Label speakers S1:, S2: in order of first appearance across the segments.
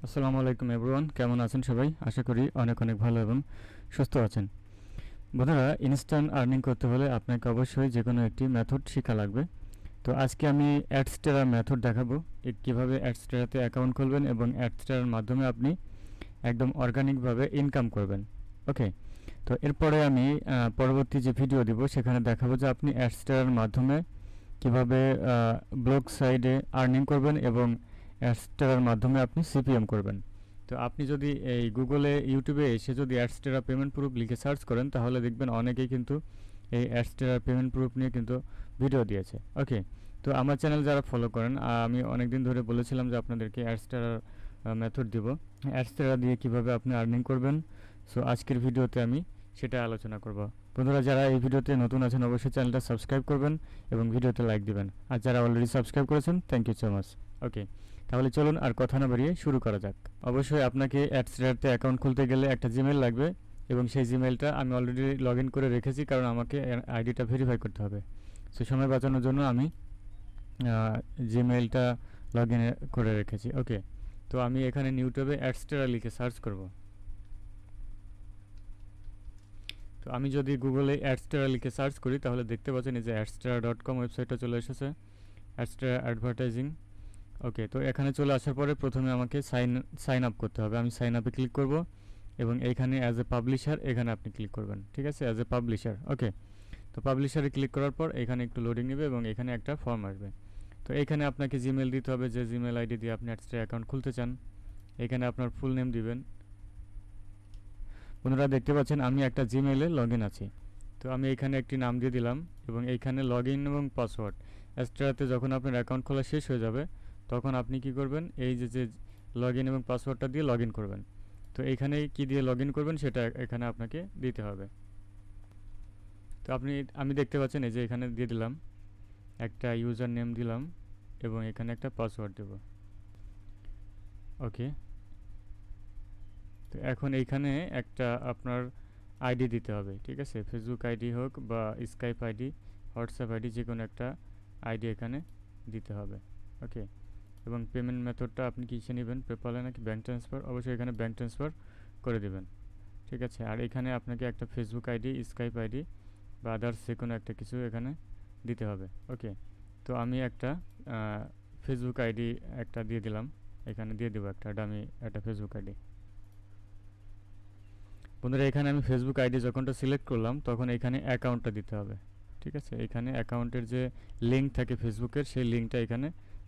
S1: আসসালামু আলাইকুম এভরিওয়ান, কেমন আছেন সবাই? আশা করি অনেক অনেক ভালো এবং সুস্থ আছেন। বন্ধুরা, ইনস্ট্যান্ট আর্নিং করতে হলে আপনাকে অবশ্যই যে কোনো একটি মেথড শেখা লাগবে। তো আজকে আমি অ্যাডস্টেরা মেথড দেখাবো, কীভাবে অ্যাডস্টেরাতে অ্যাকাউন্ট খুলবেন এবং অ্যাডস্টেরার মাধ্যমে আপনি একদম অর্গানিকভাবে ইনকাম করবেন। ওকে, তো এরপরে আমি পরবর্তী যে ভিডিও দিব সেখানে দেখাবো যে আপনি অ্যাডস্টেরার মাধ্যমে কীভাবে ব্লগ সাইডে আর্নিং করবেন এবং অ্যাডস্টেরার মাধ্যমে আপনি সিপিএম করবেন। তো আপনি যদি এই গুগলে ইউটিউবে এসে যদি অ্যাডস্টেরা পেমেন্ট প্রুফ লিখে সার্চ করেন তাহলে দেখবেন অনেকেই কিন্তু এই অ্যাডস্টেরার পেমেন্ট প্রুফ নিয়ে কিন্তু ভিডিও দিয়েছে। ওকে, তো আমার চ্যানেল যারা ফলো করেন, আমি অনেক দিন ধরে বলেছিলাম যে আপনাদেরকে অ্যাডস্টেরার মেথড দিব, অ্যাডস্টেরা দিয়ে কিভাবে আপনি আর্নিং করবেন। সো আজকের ভিডিওতে আমি সেটা আলোচনা করব। বন্ধুরা, যারা এই ভিডিওতে নতুন আছেন অবশ্যই চ্যানেলটা সাবস্ক্রাইব করবেন এবং ভিডিওতে লাইক দিবেন, আর যারা অলরেডি সাবস্ক্রাইব করেছেন থ্যাংক ইউ সো মাচ। ওকে, তাহলে চলুন আর কথা না বাড়িয়ে শুরু করা যাক। অবশ্যই আপনাকে অ্যাডস্টেরাতে অ্যাকাউন্ট খুলতে গেলে একটা জিমেল লাগবে এবং সেই জিমেলটা আমি অলরেডি লগ ইন করে রেখেছি, কারণ আমাকে আইডিটা ভেরিফাই করতে হবে। সে সময় বাঁচানোর জন্য আমি জিমেলটা লগ ইন করে রেখেছি। ওকে, তো আমি এখানে ইউটিউবে অ্যাডস্টেরা লিখে সার্চ করব। তো আমি যদি গুগলে অ্যাডস্টেরা লিখে সার্চ করি তাহলে দেখতে পাচ্ছেন এই যে adstera.com ওয়েবসাইটটা চলে এসেছে, অ্যাডস্টেরা অ্যাডভার্টাইজিং। ওকে, তো এখানে চলে আসার পরে প্রথমে আমাকে সাইন আপ করতে হবে। আমি সাইন আপে ক্লিক করব এবং এইখানে অ্যাজ এ পাবলিশার এখানে আপনি ক্লিক করবেন। ঠিক আছে, অ্যাজ এ পাবলিশার। ওকে, তো পাবলিশারে ক্লিক করার পর এখানে একটু লোডিং নেবে এবং এখানে একটা ফর্ম আসবে। তো এখানে আপনাকে জিমেল দিতে হবে, যে জিমেল আইডি দিয়ে আপনি অ্যাডস্টেরা অ্যাকাউন্ট খুলতে চান। এখানে আপনার ফুল নেম দিবেন। বন্ধুরা, দেখতে পাচ্ছেন আমি একটা জিমেইলে লগ ইন আছি। তো আমি এখানে একটি নাম দিয়ে দিলাম এবং এইখানে লগ ইন এবং পাসওয়ার্ড। অ্যাডস্টেরাতে যখন আপনার অ্যাকাউন্ট খোলা শেষ হয়ে যাবে তখন আপনি কি করবেন, এই যে লগ ইন এবং পাসওয়ার্ডটা দিয়ে লগ ইন করবেন। তো এইখানে কি দিয়ে লগ ইন করবেন সেটা এখানে আপনাকে দিতে হবে। তো আমি দেখতে পাচ্ছেন এই যে এখানে দিয়ে দিলাম একটা ইউজার নেম দিলাম এবং এখানে একটা পাসওয়ার্ড দেব। ওকে, তো এখন এইখানে একটা আপনার আইডি দিতে হবে। ঠিক আছে, ফেসবুক আইডি হোক বা স্কাইপ আইডি, হোয়াটসঅ্যাপ আইডি, যে কোনো একটা আইডি এখানে দিতে হবে। ওকে, এবং পেমেন্ট মেথডটা আপনি কিসে নেবেন, পেপালে নাকি ব্যাঙ্ক ট্রান্সফার? অবশ্যই এখানে ব্যাঙ্ক ট্রান্সফার করে দেবেন। ঠিক আছে, আর এখানে আপনাকে একটা ফেসবুক আইডি, স্কাইপ আইডি বা আদার্স যে কোনো একটা কিছু এখানে দিতে হবে। ওকে, তো আমি একটা ফেসবুক আইডি একটা দিয়ে দিলাম, এখানে দিয়ে দেবো একটা ডামি একটা ফেসবুক আইডি। বন্ধুরা, এখানে আমি ফেসবুক আইডি যখনটা সিলেক্ট করলাম তখন এখানে অ্যাকাউন্টটা দিতে হবে। ঠিক আছে, এখানে অ্যাকাউন্টের যে লিঙ্ক থাকে ফেসবুকের সেই লিঙ্কটা এখানে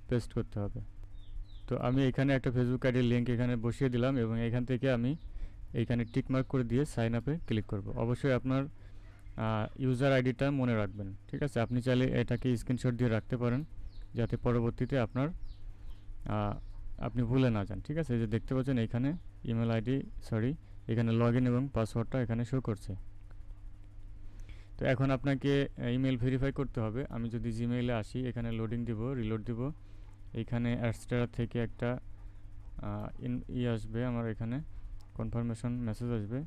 S1: পেস্ট করতে হবে। তো আমি এখানে একটা ফেসবুক আইডির লিঙ্ক এখানে বসিয়ে দিলাম এবং এখান থেকে আমি এইখানে টিকমার্ক করে দিয়ে সাইন আপে ক্লিক করব। অবশ্যই আপনার ইউজার আইডিটা মনে রাখবেন। ঠিক আছে, আপনি চাইলে এটাকে স্ক্রিনশট দিয়ে রাখতে পারেন যাতে পরবর্তীতে আপনি ভুলে না যান। ঠিক আছে, এই যে দেখতে পাচ্ছেন এখানে ইমেল আইডি, এখানে লগ ইন এবং পাসওয়ার্ডটা এখানে শো করছে। তো এখন আপনাকে ইমেল ভেরিফাই করতে হবে। আমি যদি জিমেইলে আসি, এখানে লোডিং দিব, রিলোড দিব, এইখানে অ্যাডস্টেরা থেকে একটা আসবে, আমার এখানে কনফার্মেশন মেসেজ আসবে,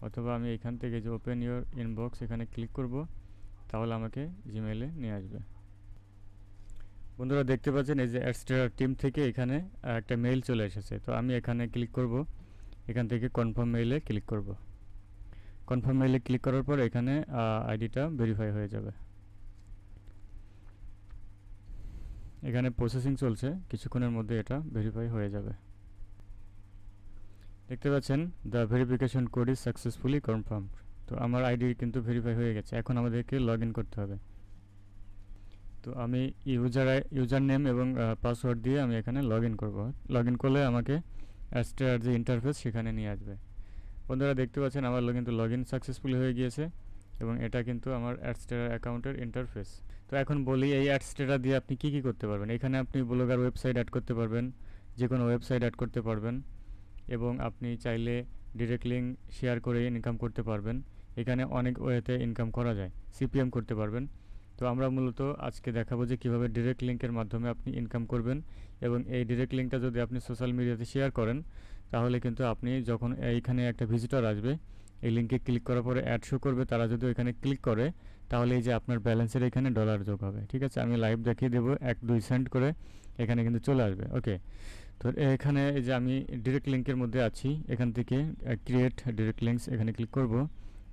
S1: অথবা আমি এখান থেকে যে ওপেন ইউর ইনবক্স এখানে ক্লিক করব, তাহলে আমাকে জিমেইলে নিয়ে আসবে। বন্ধুরা, দেখতে পাচ্ছেন এই যে অ্যাডস্টেরা টিম থেকে এখানে একটা মেইল চলে এসেছে। তো আমি এখানে ক্লিক করব, এখান থেকে কনফার্ম মেইলে ক্লিক করব। কনফার্ম মেইলে ক্লিক করার পর এখানে আইডিটা ভেরিফাই হয়ে যাবে। এখানে প্রসেসিং চলছে, কিছুক্ষণের মধ্যে এটা ভেরিফাই হয়ে যাবে। দেখতে পাচ্ছেন the verification code is successfully confirm. তো আমার আইডি কিন্তু ভেরিফাই হয়ে গেছে। এখন আমাদেরকে লগ ইন করতে হবে। তো আমি ইউজার নেম এবং পাসওয়ার্ড দিয়ে আমি এখানে লগ ইন করবো। লগ ইন করলে আমাকে অ্যাডস্টেরার যে ইন্টারফেস সেখানে নিয়ে আসবে। বন্ধুরা, দেখতে পাচ্ছেন আমার কিন্তু লগ ইন সাকসেসফুলি হয়ে গিয়েছে এবং এটা কিন্তু আমার অ্যাডস্টেরা অ্যাকাউন্টের ইন্টারফেস। তো এখন বলি এই অ্যাডস্টেরা দিয়ে আপনি কী কী করতে পারবেন। এখানে আপনি ব্লগার ওয়েবসাইট অ্যাড করতে পারবেন, যে কোনো ওয়েবসাইট অ্যাড করতে পারবেন এবং আপনি চাইলে ডিরেক্ট লিঙ্ক শেয়ার করে ইনকাম করতে পারবেন। এখানে অনেক ওয়েতে ইনকাম করা যায়, সিপিএম করতে পারবেন। তো আমরা মূলত আজকে দেখাবো যে কীভাবে ডিরেক্ট লিঙ্কের মাধ্যমে আপনি ইনকাম করবেন এবং এই ডিরেক্ট লিঙ্কটা যদি আপনি সোশ্যাল মিডিয়াতে শেয়ার করেন তাহলে কিন্তু আপনি যখন এইখানে একটা ভিজিটর আসবে, এই লিঙ্কে ক্লিক করার পরে অ্যাড শো করবে, তারা যদি ওইখানে ক্লিক করে তাহলে এই যে আপনার ব্যালেন্সের এখানে ডলার যোগ হবে। ঠিক আছে, আমি লাইভ দেখিয়ে দেবো, 1-2 সেন্ট করে এখানে কিন্তু চলে আসবে। ওকে, তো এখানে এই যে আমি ডিরেক্ট লিঙ্কের মধ্যে আছি, এখান থেকে ক্রিয়েট ডিরেক্ট লিঙ্কস এখানে ক্লিক করব।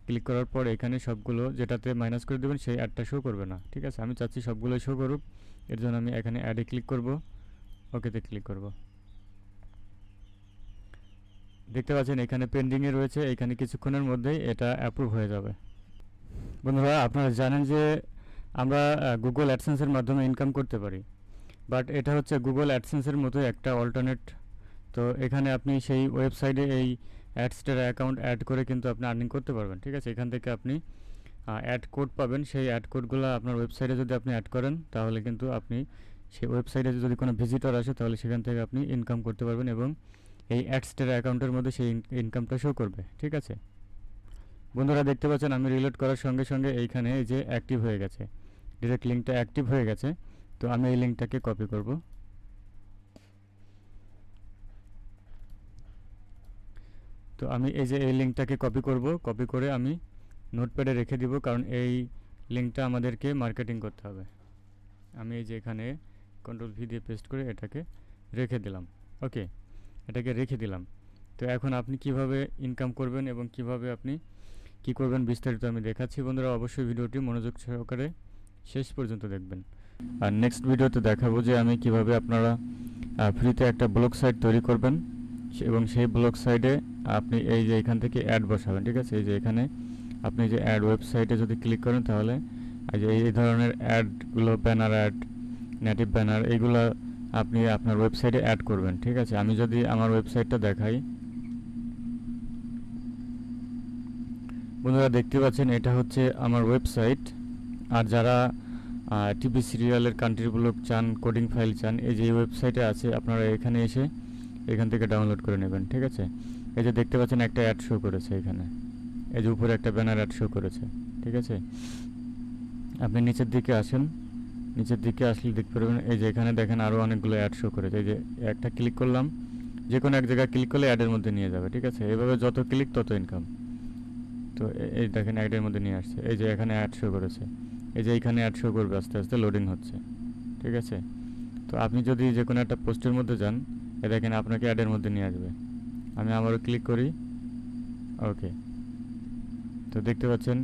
S1: ক্লিক করার পর এখানে সবগুলো যেটাতে মাইনাস করে দেবেন সেই অ্যাডটা শো করবে না, ঠিক আছে। আমি চাচ্ছি সবগুলো শো করুক, এর জন্য আমি এখানে অ্যাডে ক্লিক করব, ওকেতে ক্লিক করব। দেখতে পাচ্ছেন এখানে পেন্ডিংয়ে রয়েছে, এখানে কিছুক্ষণের মধ্যেই এটা অ্যাপ্রুভ হয়ে যাবে। বন্ধুরা, আপনারা জানেন যে আমরা গুগল অ্যাডসেন্সের মাধ্যমে ইনকাম করতে পারি, বাট এটা হচ্ছে গুগল অ্যাডসেন্সের মতো একটা অল্টারনেট। তো এখানে আপনি সেই ওয়েবসাইটে এই অ্যাডস্টার অ্যাকাউন্ট অ্যাড করে কিন্তু আপনি আর্নিং করতে পারবেন, ঠিক আছে। এখান থেকে আপনি অ্যাড কোড পাবেন, সেই অ্যাড কোডগুলো আপনার ওয়েবসাইটে যদি আপনি অ্যাড করেন তাহলে কিন্তু আপনি সেই ওয়েবসাইটে যদি কোনো ভিজিটর আসে তাহলে সেখান থেকে আপনি ইনকাম করতে পারবেন এবং এই অ্যাডস্টার অ্যাকাউন্টের মধ্যে সেই ইনকামটা শো করবে, ঠিক আছে। বন্ধুরা, দেখতে পাচ্ছেন আমি রিলোড করার সঙ্গে সঙ্গে এইখানে এই যে অ্যাক্টিভ হয়ে গেছে, ডিরেক্ট লিঙ্কটা অ্যাক্টিভ হয়ে গেছে। তো আমি এই লিঙ্কটাকে কপি করব। তো আমি এই যে এই লিঙ্কটাকে কপি করব, কপি করে আমি নোটপ্যাডে রেখে দিব, কারণ এই লিঙ্কটা আমাদেরকে মার্কেটিং করতে হবে। আমি এই যে এখানে কন্ট্রোল-ভি দিয়ে পেস্ট করে এটাকে রেখে দিলাম, ওকে, এটাকে রেখে দিলাম। তো এখন আপনি কিভাবে ইনকাম করবেন এবং কিভাবে আপনি কি করবেন বিস্তারিত আমি দেখাচ্ছি। বন্ধুরা, অবশ্যই ভিডিওটি মনোযোগ সহকারে শেষ পর্যন্ত দেখবেন। আর নেক্সট ভিডিওতে দেখাবো যে আমি কিভাবে আপনারা ফ্রিতে একটা ব্লগ সাইট তৈরি করবেন এবং সেই ব্লগ সাইটে আপনি এই যে এখান থেকে অ্যাড বসাবেন, ঠিক আছে। এই যে এখানে আপনি যে অ্যাড ওয়েবসাইটে যদি ক্লিক করেন তাহলে এই যে এই ধরনের অ্যাডগুলো, ব্যানার অ্যাড, নেটিভ ব্যানার, এইগুলো আপনি আপনার ওয়েবসাইটে অ্যাড করবেন, ঠিক আছে। আমি যদি আমার ওয়েবসাইটটা দেখাই, বন্ধুরা দেখতে পাচ্ছেন এটা হচ্ছে আমার ওয়েবসাইট। আর যারা টিভি সিরিয়ালের কান্ট্রি ব্লগ চান, কোডিং ফাইল চান, এই যে ওয়েবসাইটে আছে, আপনারা এখানে এসে এখান থেকে ডাউনলোড করে নেবেন, ঠিক আছে। এই যে দেখতে পাচ্ছেন একটা অ্যাড শো করেছে এখানে, এই যে উপরে একটা ব্যানার অ্যাড শো করেছে, ঠিক আছে। আপনি নিচের দিকে আসেন, নিচের দিকে আসলে দেখতে পারবেন এই যে এখানে দেখেন আরও অনেকগুলো অ্যাড শো করেছে। এই যে একটা ক্লিক করলাম, যে কোনো এক জায়গায় ক্লিক করলে অ্যাডের মধ্যে নিয়ে যাবে, ঠিক আছে। এভাবে যত ক্লিক তত ইনকাম। তো এই দেখেন অ্যাডের মধ্যে নিয়ে আসছে, এই যে এখানে অ্যাড শো করেছে, এই যে এইখানে অ্যাড শো করবে, আস্তে আস্তে লোডিং হচ্ছে, ঠিক আছে। তো আপনি যদি যে কোনো একটা পোস্টের মধ্যে যান, এ দেখেন আপনাকে অ্যাডের মধ্যে নিয়ে আসবে। আমি আবারও ক্লিক করি, ওকে। তো দেখতে পাচ্ছেন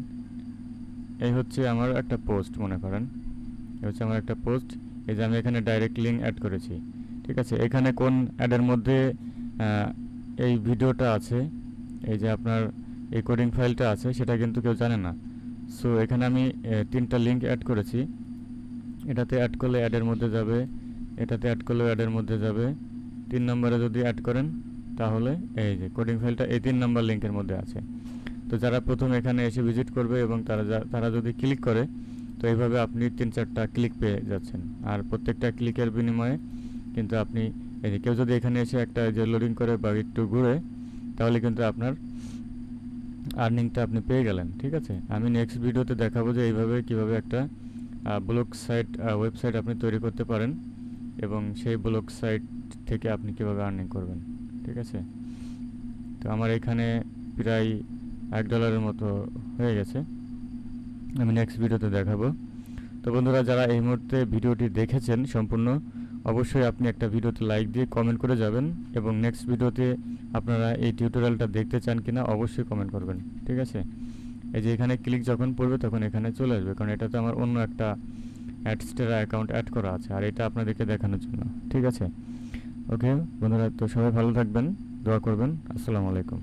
S1: এই হচ্ছে আমার একটা পোস্ট, মনে করেন এই হচ্ছে আমার একটা পোস্ট। এই যে আমি এখানে ডাইরেক্ট লিঙ্ক অ্যাড করেছি, ঠিক আছে। এখানে কোন অ্যাডের মধ্যে এই ভিডিওটা আছে, এই যে আপনার এই কোডিং ফাইলটা আছে, সেটা কিন্তু কেউ জানে না। সো এখানে আমি 3টা লিঙ্ক অ্যাড করেছি। এটাতে অ্যাড করলে অ্যাডের মধ্যে যাবে, এটাতে অ্যাড করলেও অ্যাডের মধ্যে যাবে। 3 নম্বরে যদি অ্যাড করেন তাহলে এই যে কোডিং ফাইলটা এই 3 নম্বর লিঙ্কের মধ্যে আছে। তো যারা প্রথম এখানে এসে ভিজিট করবে এবং তারা যদি ক্লিক করে, তো এইভাবে আপনি 3-4টা ক্লিক পেয়ে যাচ্ছেন। আর প্রত্যেকটা ক্লিকের বিনিময়ে কিন্তু আপনি এই যে কেউ যদি এখানে এসে একটা যে লোডিং করে বা একটু ঘুরে, তাহলে কিন্তু আপনার আর্নিংটা আপনি পেয়ে গেলেন, ঠিক আছে। আমি নেক্সট ভিডিওতে দেখাবো যে এইভাবে কিভাবে একটা ব্লগ সাইট, ওয়েবসাইট আপনি তৈরি করতে পারেন এবং সেই ব্লগ সাইট থেকে আপনি কিভাবে আর্নিং করবেন, ঠিক আছে। তো আমার এখানে প্রায় $1 মতো হয়ে গেছে, আমি নেক্সট ভিডিওতে দেখাবো। তো বন্ধুরা, যারা এই মুহূর্তে ভিডিওটি দেখেছেন সম্পূর্ণ, অবশ্যই আপনি একটা ভিডিওতে লাইক দিয়ে কমেন্ট করে যাবেন এবং নেক্সট ভিডিওতে আপনারা এই টিউটোরিয়ালটা দেখতে চান কিনা অবশ্যই কমেন্ট করবেন, ঠিক আছে। এই যে এখানে ক্লিক যখন পড়বে তখন এখানে চলে আসবে, কারণ এটাতে আমার অন্য একটা অ্যাডস্টার অ্যাকাউন্ট অ্যাড করা আছে, আর এটা আপনাদেরকে দেখানোর জন্য, ঠিক আছে। ওকে বন্ধুরা, তো সবাই ভালো থাকবেন, দোয়া করবেন। আসসালামু আলাইকুম।